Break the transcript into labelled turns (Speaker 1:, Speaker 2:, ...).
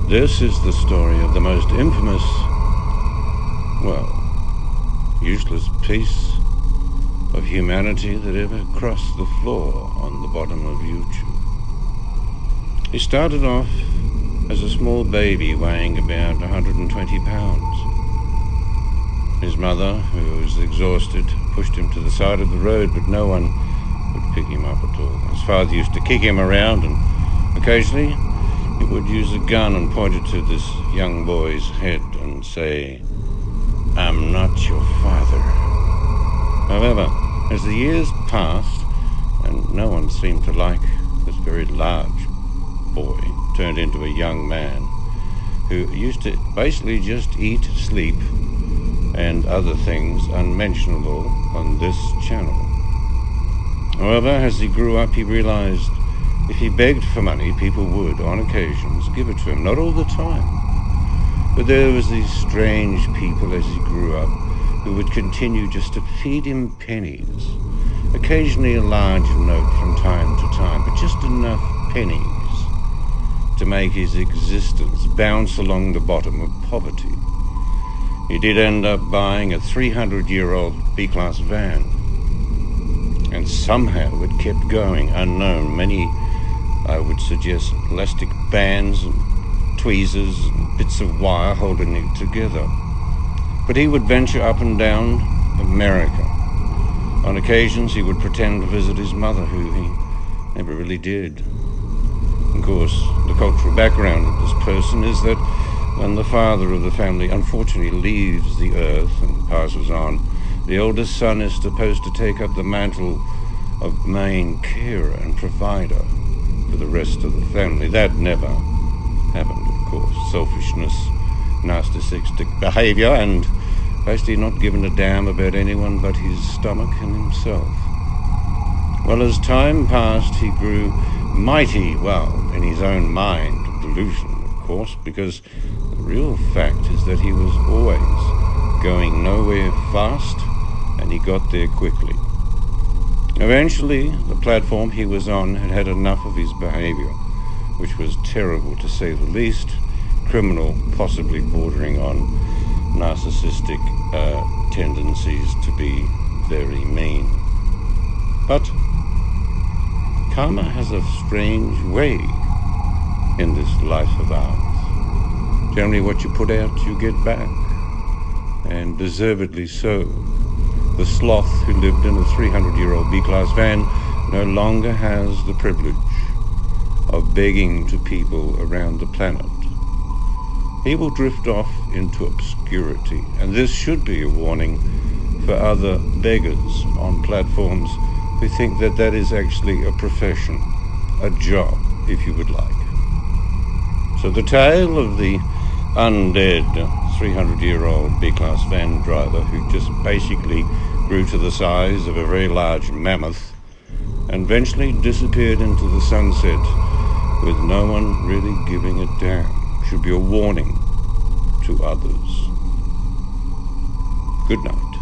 Speaker 1: This is the story of the most infamous, well, useless piece of humanity that ever crossed the floor on the bottom of YouTube. He started off as a small baby weighing about 120 pounds. His mother, who was exhausted, pushed him to the side of the road, but no one would pick him up at all. His father used to kick him around, and occasionally he would use a gun and point it to this young boy's head and say, "I'm not your father." However, as the years passed and no one seemed to like this very large boy, turned into a young man who used to basically just eat, sleep, and other things unmentionable on this channel. However, as he grew up, he realized if he begged for money, people would, on occasions, give it to him. Not all the time. But there was these strange people as he grew up who would continue just to feed him pennies. Occasionally a large note from time to time, but just enough pennies to make his existence bounce along the bottom of poverty. He did end up buying a 300-year-old B-class van. And somehow it kept going, unknown. Many, I would suggest, elastic bands and tweezers and bits of wire holding it together. But he would venture up and down America. On occasions he would pretend to visit his mother, who he never really did. Of course, the cultural background of this person is that when the father of the family unfortunately leaves the earth and passes on, the oldest son is supposed to take up the mantle of main carer and provider for the rest of the family. That never happened, of course. Selfishness, narcissistic behavior, and basically not giving a damn about anyone but his stomach and himself. Well, as time passed, he grew mighty well in his own mind, delusion, of course, because the real fact is that he was always going nowhere fast, and he got there quickly. Eventually, the platform he was on had had enough of his behavior, which was terrible to say the least, criminal, possibly bordering on narcissistic tendencies to be very mean. But karma has a strange way in this life of ours. Generally what you put out, you get back, and deservedly so. The sloth who lived in a 300-year-old B-class van no longer has the privilege of begging to people around the planet. He will drift off into obscurity, and this should be a warning for other beggars on platforms who think that that is actually a profession, a job, if you would like. So the tale of the undead 300-year-old B-class van driver who just basically grew to the size of a very large mammoth and eventually disappeared into the sunset with no one really giving a damn should be a warning to others. Good night.